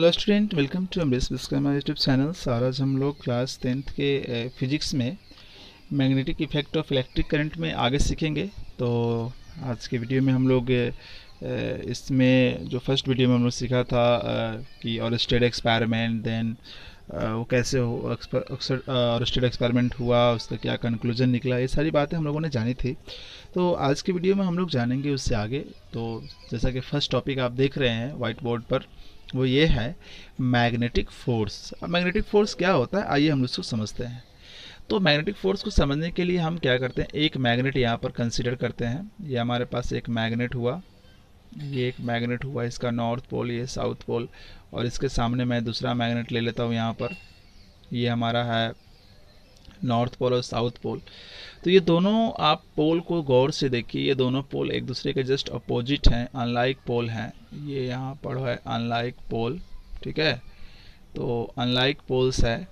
Hello student, welcome to Amrish Vishwakarma YouTube channel. आज हम लोग क्लास 10th के फिजिक्स में magnetic effect of electric current में आगे सीखेंगे। तो आज के वीडियो में हम लोग इसमें जो फर्स्ट वीडियो में हम लोग सीखा था कि ऑरस्टेड एक्सपेरिमेंट, देन वो कैसे ऑरस्टेड एक्सपेरिमेंट हुआ, उसका क्या कंक्लूजन निकला, ये सारी बातें हम लोगों ने जानी थी। तो आज की वीडियो में हम लोग जानेंगे उससे आगे। तो जैसा कि फर्स्ट टॉपिक आप देख रहे हैं वाइट बोर्ड पर, वो ये है मैग्नेटिक फोर्स। अब मैग्नेटिक फोर्स क्या होता है, आइए हम उसको समझते हैं। तो मैग्नेटिक फोर्स को समझने के लिए हम क्या करते हैं, एक मैग्नेट यहाँ पर कंसीडर करते हैं। ये हमारे पास एक मैग्नेट हुआ, ये एक मैग्नेट हुआ, इसका नॉर्थ पोल, ये साउथ पोल, और इसके सामने मैं दूसरा मैग्नेट ले लेता हूँ यहाँ पर। ये हमारा है नॉर्थ पोल और साउथ पोल। तो ये दोनों आप पोल को गौर से देखिए, ये दोनों पोल एक दूसरे के जस्ट अपोजिट हैं, अनलाइक पोल हैं। ये यहाँ पर है अनलाइक पोल, ठीक है। तो अनलाइक पोल्स है,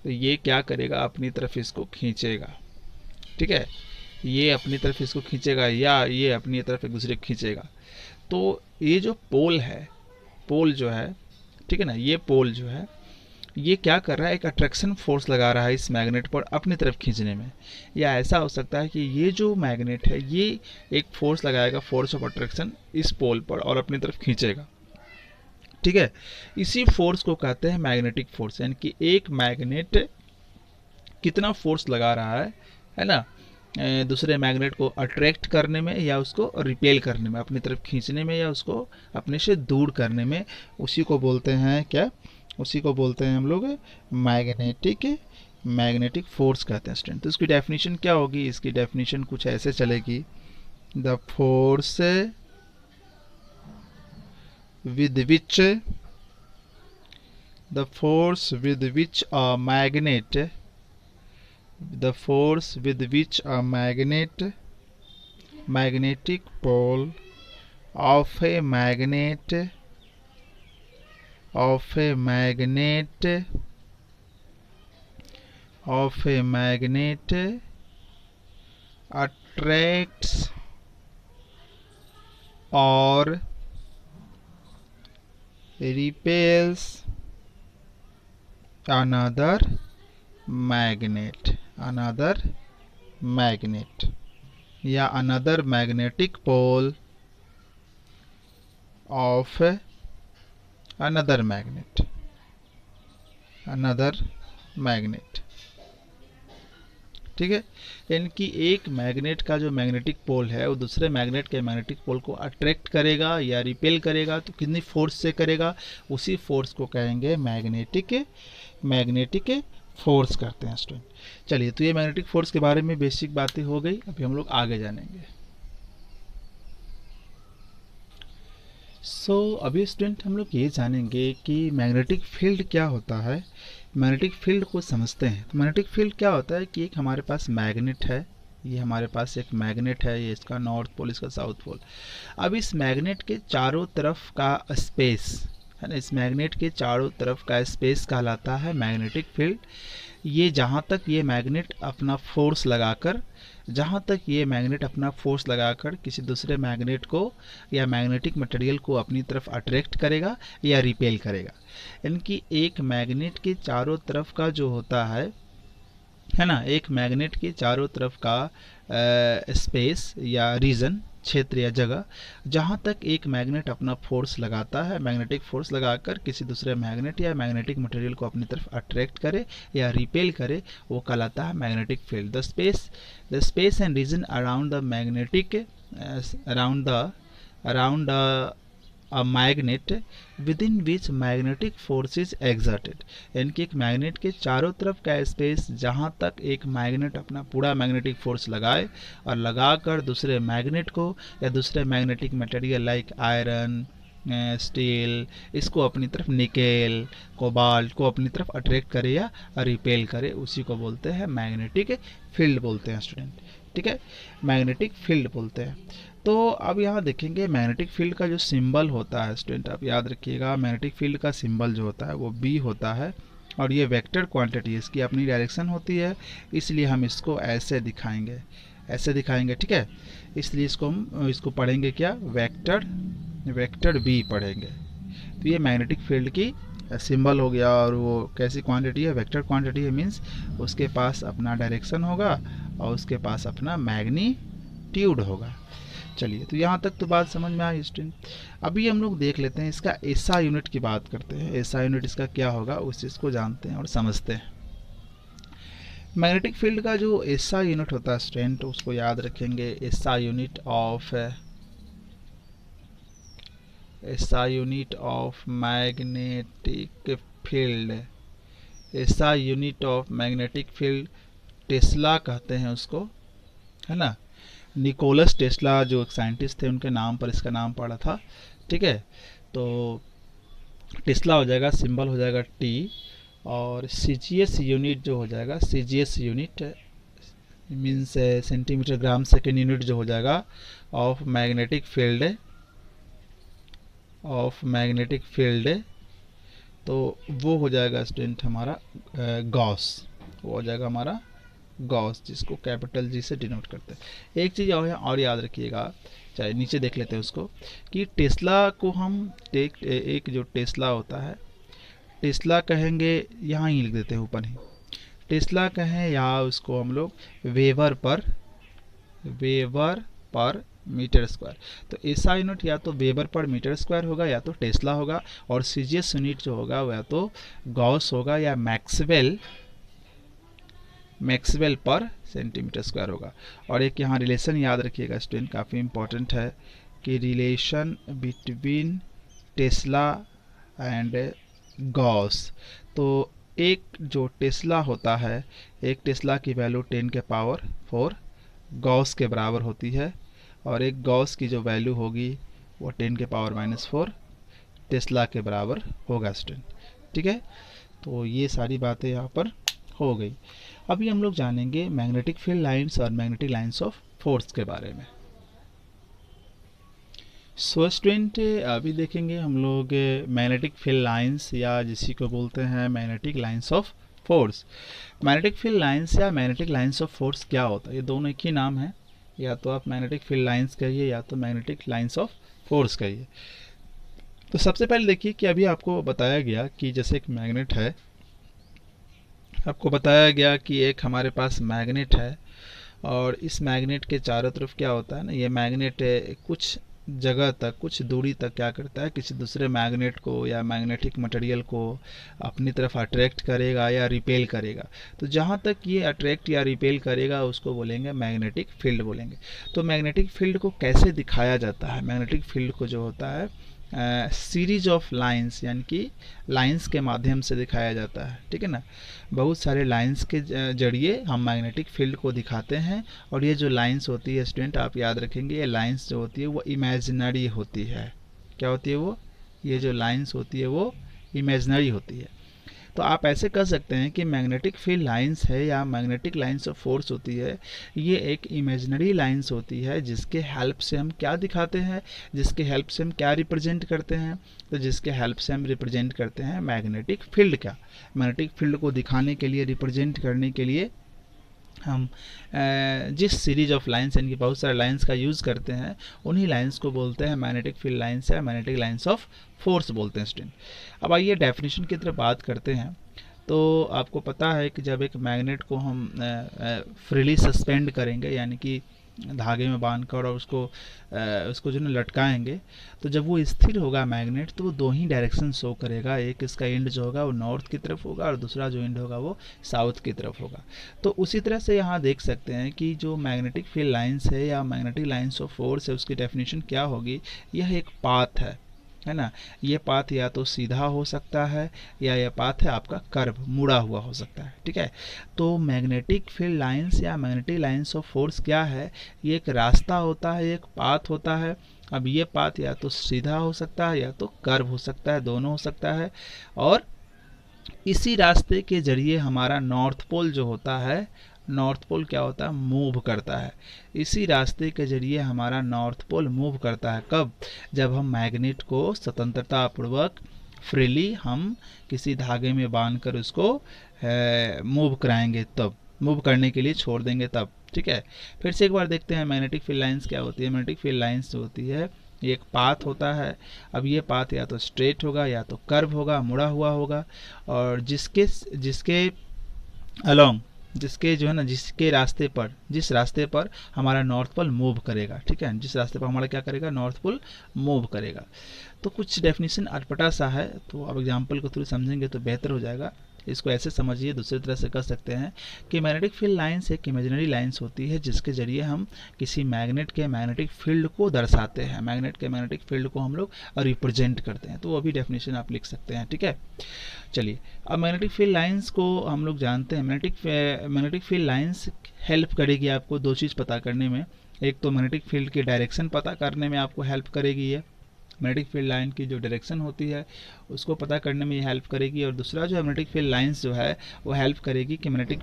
तो ये क्या करेगा, अपनी तरफ इसको खींचेगा, ठीक है। ये अपनी तरफ इसको खींचेगा या ये अपनी तरफ एक दूसरे को खींचेगा। तो ये जो पोल है, पोल जो है, ठीक है ना, ये पोल जो है ये क्या कर रहा है, एक अट्रैक्शन फोर्स लगा रहा है इस मैग्नेट पर अपनी तरफ खींचने में। या ऐसा हो सकता है कि ये जो मैग्नेट है ये एक फोर्स लगाएगा, फोर्स ऑफ अट्रैक्शन इस पोल पर, और अपनी तरफ खींचेगा, ठीक है। इसी फोर्स को कहते हैं मैग्नेटिक फोर्स। यानी कि एक मैग्नेट कितना फोर्स लगा रहा है ना, दूसरे मैग्नेट को अट्रैक्ट करने में या उसको रिपेल करने में, अपनी तरफ खींचने में या उसको अपने से दूर करने में, उसी को बोलते हैं क्या, उसी को बोलते हैं हम लोग मैग्नेटिक फोर्स कहते हैं स्टूडेंट। तो इसकी डेफिनेशन क्या होगी, इसकी डेफिनेशन कुछ ऐसे चलेगी, the force with which a magnetic pole of a magnet attracts or repels another magnet या another magnetic pole of another magnet, ठीक है। यानी कि एक मैग्नेट का जो मैग्नेटिक पोल है वो दूसरे मैग्नेट के मैग्नेटिक पोल को अट्रैक्ट करेगा या रिपेल करेगा, तो कितनी फोर्स से करेगा, उसी फोर्स को कहेंगे मैग्नेटिक फोर्स करते हैं स्टूडेंट। चलिए, तो ये मैग्नेटिक फोर्स के बारे में बेसिक बातें हो गई, अभी हम लोग आगे जानेंगे। अभी स्टूडेंट हम लोग ये जानेंगे कि मैग्नेटिक फील्ड क्या होता है। मैग्नेटिक फील्ड को समझते हैं। तो मैग्नेटिक फील्ड क्या होता है कि एक हमारे पास मैग्नेट है, ये हमारे पास एक मैग्नेट है, ये इसका नॉर्थ पोल, इसका साउथ पोल। अब इस मैग्नेट के चारों तरफ का स्पेस है ना, इस मैग्नेट के चारों तरफ का स्पेस कहलाता है मैग्नेटिक फील्ड। ये जहाँ तक ये मैग्नेट अपना फोर्स लगाकर किसी दूसरे मैग्नेट को या मैग्नेटिक मटेरियल को अपनी तरफ अट्रैक्ट करेगा या रिपेल करेगा। यानी कि एक मैग्नेट के चारों तरफ का जो होता है ना, एक मैग्नेट के चारों तरफ का स्पेस या रीजन, क्षेत्र या जगह, जहाँ तक एक मैग्नेट अपना फोर्स लगाता है, मैग्नेटिक फोर्स लगाकर किसी दूसरे मैग्नेट या मैग्नेटिक मटेरियल को अपनी तरफ अट्रैक्ट करे या रिपेल करे, वो कहलाता है magnetic field. The space and region around the magnetic around a magnet within which magnetic force is exerted। यानी कि एक मैग्नेट के चारों तरफ का स्पेस जहाँ तक एक मैग्नेट अपना पूरा मैग्नेटिक फोर्स लगाए और लगाकर दूसरे मैग्नेट को या दूसरे magnetic material like iron, steel, इसको अपनी तरफ, निकेल, कोबाल्ट को अपनी तरफ अट्रैक्ट करे या रिपेल करे, उसी को बोलते हैं मैग्नेटिक फील्ड बोलते हैं स्टूडेंट, ठीक है। मैग्नेटिक फील्ड बोलते हैं। तो अब यहाँ देखेंगे मैग्नेटिक फील्ड का जो सिंबल होता है स्टूडेंट, आप याद रखिएगा, मैग्नेटिक फील्ड का सिंबल जो होता है वो बी होता है, और ये वेक्टर क्वांटिटी है, इसकी अपनी डायरेक्शन होती है, इसलिए हम इसको ऐसे दिखाएंगे, ठीक है। इसलिए इसको पढ़ेंगे क्या, वेक्टर बी पढ़ेंगे। तो ये मैग्नेटिक फील्ड की सिंबल हो गया, और वो कैसी क्वांटिटी है, वेक्टर क्वांटिटी है, मीन्स उसके पास अपना डायरेक्शन होगा और उसके पास अपना मैग्नीट्यूड होगा। चलिए, तो यहाँ तक तो बात समझ में आई स्टूडेंट। अभी हम लोग देख लेते हैं इसका एसआई यूनिट की बात करते हैं। एसआई यूनिट इसका क्या होगा उस चीज़ को जानते हैं और समझते हैं। मैग्नेटिक फील्ड का जो एसआई यूनिट होता है स्टूडेंट, उसको याद रखेंगे। SI unit of magnetic field, SI unit of magnetic field Tesla कहते हैं उसको, है ना। निकोलस टेस्ला जो एक साइंटिस्ट थे, उनके नाम पर इसका नाम पड़ा था, ठीक है। तो टेस्ला हो जाएगा, सिंबल हो जाएगा टी, और सीजीएस यूनिट जो हो जाएगा, CGS unit means centimetre gram second unit जो हो जाएगा ऑफ मैग्नेटिक फील्ड, तो वो हो जाएगा स्टूडेंट हमारा गॉस, वो हो जाएगा हमारा गॉस, जिसको कैपिटल जी से डिनोट करते हैं। एक चीज़ और याद रखिएगा, चाहे नीचे देख लेते हैं उसको, कि टेस्ला को हम एक जो टेस्ला होता है, टेस्ला कहेंगे, यहाँ ही लिख देते हैं ऊपर ही, टेस्ला कहें, या उसको हम लोग वेबर पर मीटर स्क्वायर। तो ऐसा यूनिट या तो वेबर पर मीटर स्क्वायर होगा या तो टेस्ला होगा, और सीजीएस यूनिट जो होगा वह या तो गॉस होगा या मैक्सवेल पर सेंटीमीटर स्क्वायर होगा। और एक यहाँ रिलेशन याद रखिएगा स्टूडेंट, काफ़ी इंपॉर्टेंट है, कि relation between Tesla and Gauss. तो एक जो टेस्ला होता है, एक टेस्ला की वैल्यू 10 के पावर 4 गॉस के बराबर होती है, और एक गॉस की जो वैल्यू होगी वो 10 के पावर -4 टेस्ला के बराबर होगा स्टूडेंट, ठीक है। तो ये सारी बातें यहाँ पर हो गई। अभी हम लोग जानेंगे मैग्नेटिक फील्ड लाइंस और मैग्नेटिक लाइंस ऑफ फोर्स के बारे में। सो स्टूडेंट, अभी देखेंगे हम लोग मैग्नेटिक फील्ड लाइंस, या जिसी को बोलते हैं magnetic lines of force. Magnetic field lines या मैग्नेटिक लाइंस ऑफ फोर्स क्या होता है, ये दोनों एक ही नाम है, या तो आप मैग्नेटिक फील्ड लाइंस कहिए या तो मैग्नेटिक लाइंस ऑफ फोर्स कहिए। तो सबसे पहले देखिए कि अभी आपको बताया गया कि जैसे एक मैग्नेट है, आपको बताया गया कि एक हमारे पास मैग्नेट है, और इस मैग्नेट के चारों तरफ क्या होता है ना, ये मैग्नेट कुछ जगह तक, कुछ दूरी तक क्या करता है, किसी दूसरे मैग्नेट को या मैग्नेटिक मटेरियल को अपनी तरफ अट्रैक्ट करेगा या रिपेल करेगा। तो जहाँ तक ये अट्रैक्ट या रिपेल करेगा उसको बोलेंगे मैग्नेटिक फील्ड बोलेंगे। तो मैग्नेटिक फील्ड को कैसे दिखाया जाता है, मैग्नेटिक फील्ड को जो होता है सीरीज ऑफ लाइंस, यानी कि लाइंस के माध्यम से दिखाया जाता है, ठीक है ना। बहुत सारे लाइंस के जरिए हम मैग्नेटिक फील्ड को दिखाते हैं, और ये जो लाइंस होती है स्टूडेंट, आप याद रखेंगे, ये लाइंस जो होती है वो इमेजिनरी होती है। क्या होती है वो, ये जो लाइंस होती है वो इमेजिनरी होती है। तो आप ऐसे कह सकते हैं कि मैग्नेटिक फील्ड लाइंस है या मैग्नेटिक लाइंस ऑफ फोर्स होती है, ये एक इमेजिनरी लाइंस होती है, जिसके हेल्प से हम क्या दिखाते हैं, जिसके हेल्प से हम क्या रिप्रेजेंट करते हैं, तो जिसके हेल्प से हम रिप्रेजेंट करते हैं मैग्नेटिक फील्ड का। मैग्नेटिक फील्ड को दिखाने के लिए, रिप्रेजेंट करने के लिए हम जिस सीरीज ऑफ लाइंस, यानी कि बहुत सारे लाइंस का यूज़ करते हैं, उन्हीं लाइंस को बोलते हैं मैग्नेटिक फील्ड लाइंस या मैग्नेटिक लाइंस ऑफ फोर्स बोलते हैं स्टूडेंट। अब आइए डेफिनेशन की तरफ बात करते हैं। तो आपको पता है कि जब एक मैग्नेट को हम फ्रीली सस्पेंड करेंगे, यानी कि धागे में बांधकर और उसको जो है लटकाएंगे, तो जब वो स्थिर होगा मैग्नेट, तो वो दो ही डायरेक्शन शो करेगा। एक इसका एंड जो होगा वो नॉर्थ की तरफ होगा, और दूसरा जो एंड होगा वो साउथ की तरफ होगा। तो उसी तरह से यहाँ देख सकते हैं कि जो मैग्नेटिक फील्ड लाइंस है या मैग्नेटिक लाइंस ऑफ फोर्स है, उसकी डेफिनेशन क्या होगी। यह एक पाथ है ना। ये पाथ या तो सीधा हो सकता है, या यह पाथ है आपका कर्व, मुड़ा हुआ हो सकता है, ठीक है। तो मैग्नेटिक फील्ड लाइंस या मैग्नेटिक लाइंस ऑफ फोर्स क्या है, ये एक रास्ता होता है, एक पाथ होता है। अब ये पाथ या तो सीधा हो सकता है या तो कर्व हो सकता है, दोनों हो सकता है। और इसी रास्ते के जरिए हमारा नॉर्थ पोल जो होता है, नॉर्थ पोल क्या होता है, मूव करता है। इसी रास्ते के जरिए हमारा नॉर्थ पोल मूव करता है। कब, जब हम मैग्नेट को स्वतंत्रतापूर्वक फ्रीली हम किसी धागे में बांधकर उसको मूव कराएंगे, तब मूव करने के लिए छोड़ देंगे तब, ठीक है। फिर से एक बार देखते हैं मैग्नेटिक फील्ड लाइंस क्या होती है। मैग्नेटिक फील्ड लाइंस जो होती है ये एक पाथ होता है। अब ये पाथ या तो स्ट्रेट होगा या तो कर्व होगा, मुड़ा हुआ होगा, और जिसके जिसके अलोंग, जिसके जो है ना, जिसके रास्ते पर, जिस रास्ते पर हमारा नॉर्थ पोल मूव करेगा, ठीक है, जिस रास्ते पर हमारा क्या करेगा, नॉर्थ पोल मूव करेगा। तो कुछ डेफिनेशन अटपटा सा है, तो अब एग्जांपल को थ्रू समझेंगे तो बेहतर हो जाएगा। इसको ऐसे समझिए, दूसरी तरह से कर सकते हैं कि मैग्नेटिक फील्ड लाइंस एक इमेजिनरी लाइंस होती है जिसके जरिए हम किसी मैग्नेट के मैग्नेटिक फील्ड को दर्शाते हैं, मैग्नेट के मैग्नेटिक फील्ड को हम लोग रिप्रेजेंट करते हैं। तो वो भी डेफिनेशन आप लिख सकते हैं, ठीक है। चलिए, अब मैग्नेटिक फील्ड लाइंस को हम लोग जानते हैं। मैग्नेटिक फील्ड लाइंस हेल्प करेगी आपको दो चीज़ पता करने में। एक तो मैग्नेटिक फील्ड की डायरेक्शन पता करने में आपको हेल्प करेगी ये, मैग्नेटिक फील्ड लाइन की जो डायरेक्शन होती है उसको पता करने में ये हेल्प करेगी। और दूसरा जो है मैग्नेटिक फील्ड लाइंस जो है वो हेल्प करेगी कि मैग्नेटिक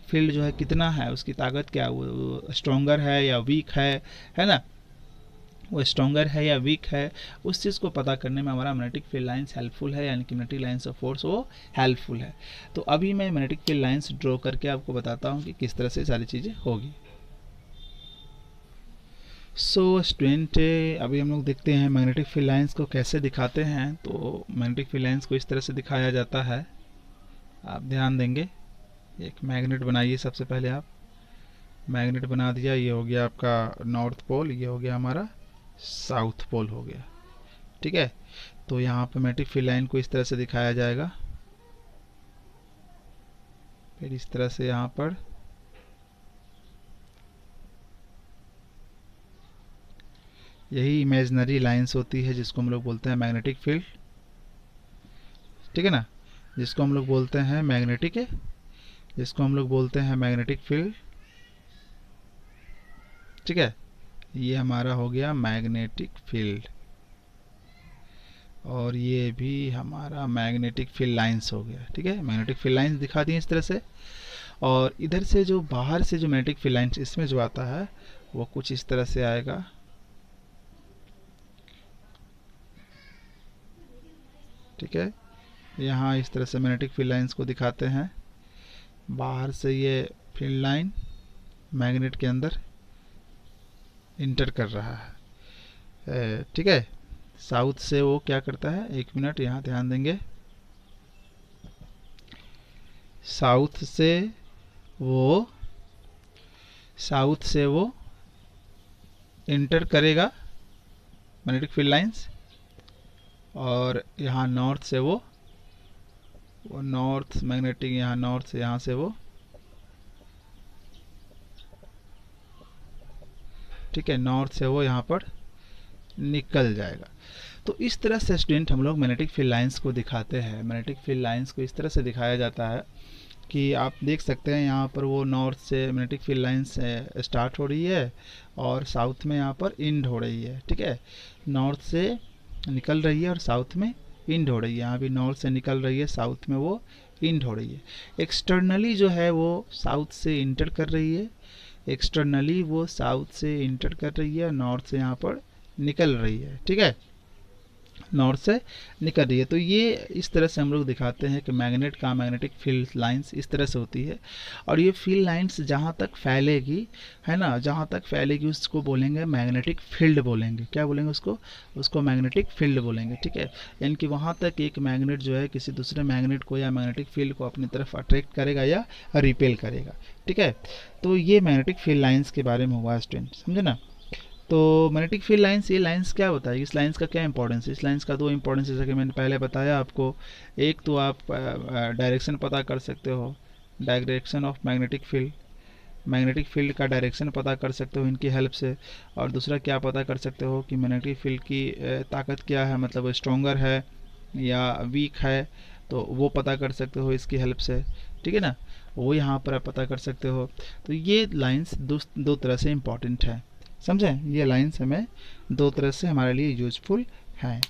फील्ड जो है कितना है, उसकी ताकत क्या, वो स्ट्रॉन्गर है या वीक है ना, वो स्ट्रॉन्गर है या वीक है, उस चीज़ को पता करने में हमारा मैग्नेटिक फील्ड लाइंस हेल्पफुल है, यानी कि मैग्नेटिक लाइंस ऑफ फोर्स वो हेल्पफुल है। तो अभी मैं मैग्नेटिक फील्ड लाइंस ड्रॉ करके आपको बताता हूँ कि किस तरह से सारी चीज़ें होगी। सो स्टूडेंट, अभी हम लोग देखते हैं मैग्नेटिक फील्ड लाइंस को कैसे दिखाते हैं। तो मैग्नेटिक फील्ड लाइंस को इस तरह से दिखाया जाता है, आप ध्यान देंगे। एक मैग्नेट बनाइए, सबसे पहले आप मैग्नेट बना दिया, ये हो गया आपका नॉर्थ पोल, ये हो गया हमारा साउथ पोल हो गया, ठीक है। तो यहाँ पर मैग्नेटिक फील्ड लाइन को इस तरह से दिखाया जाएगा, फिर इस तरह से यहाँ पर यही इमेजिनरी लाइंस होती है जिसको हम लोग बोलते हैं मैग्नेटिक फील्ड, ठीक है ना, जिसको हम लोग बोलते हैं मैग्नेटिक फील्ड, ठीक है। ये हमारा हो गया मैग्नेटिक फील्ड, और ये भी हमारा मैग्नेटिक फील्ड लाइंस हो गया, ठीक है। मैग्नेटिक फील्ड लाइंस दिखा दी इस तरह से। और इधर से जो बाहर से जो मैग्नेटिक फील्ड लाइंस इसमें जो आता है वो कुछ इस तरह से आएगा, ठीक है। यहाँ इस तरह से मैग्नेटिक फील्ड लाइंस को दिखाते हैं। बाहर से ये फील्ड लाइन मैग्नेट के अंदर इंटर कर रहा है, ठीक है। साउथ से वो क्या करता है, एक मिनट यहाँ ध्यान देंगे, साउथ से वो इंटर करेगा मैग्नेटिक फील्ड लाइंस, और यहाँ नॉर्थ से वो नॉर्थ मैग्नेटिक, यहाँ नॉर्थ से, यहाँ से वो, ठीक है, नॉर्थ से वो यहाँ पर निकल जाएगा। तो इस तरह से स्टूडेंट हम लोग मैग्नेटिक फील्ड लाइंस को दिखाते हैं। मैग्नेटिक फील्ड लाइंस को इस तरह से दिखाया जाता है कि आप देख सकते हैं यहाँ पर वो नॉर्थ से मैग्नेटिक फील्ड लाइंस स्टार्ट हो रही है और साउथ में यहाँ पर एंड हो रही है, ठीक है। नॉर्थ से निकल रही है और साउथ में एंड हो रही है। यहाँ भी नॉर्थ से निकल रही है, साउथ में वो एंड हो रही है। एक्सटर्नली जो है वो साउथ से इंटर कर रही है, एक्सटर्नली वो साउथ से इंटर कर रही है, नॉर्थ से यहाँ पर निकल रही है, ठीक है, नॉर्थ से निकल रही है। तो ये इस तरह से हम लोग दिखाते हैं कि मैग्नेट का मैग्नेटिक फील्ड लाइंस इस तरह से होती है। और ये फील्ड लाइंस जहाँ तक फैलेगी, है ना, जहाँ तक फैलेगी उसको बोलेंगे मैग्नेटिक फील्ड बोलेंगे। क्या बोलेंगे उसको मैग्नेटिक फील्ड बोलेंगे, ठीक है। यानी कि वहाँ तक एक मैग्नेट जो है किसी दूसरे मैग्नेट को या मैग्नेटिक फील्ड को अपनी तरफ अट्रैक्ट करेगा या रिपेल करेगा, ठीक है। तो ये मैग्नेटिक फील्ड लाइंस के बारे में हुआ स्टूडेंट, समझे ना। तो मैग्नेटिक फील्ड लाइंस, ये लाइंस क्या बताएगी, इस लाइंस का क्या इंपॉर्टेंस है। इस लाइंस का दो इंपॉर्टेंस जैसा कि मैंने पहले बताया आपको। एक तो आप डायरेक्शन पता कर सकते हो, डायरेक्शन ऑफ मैग्नेटिक फील्ड का डायरेक्शन पता कर सकते हो इनकी हेल्प से। और दूसरा क्या पता कर सकते हो कि मैग्नेटिक फील्ड की ताकत क्या है, मतलब स्ट्रॉन्गर है या वीक है, तो वो पता कर सकते हो इसकी हेल्प से, ठीक है ना, वो यहाँ पर आप पता कर सकते हो। तो ये लाइंस दो तरह से इम्पॉर्टेंट है, समझें। ये लाइंस हमें दो तरह से हमारे लिए यूजफुल हैं।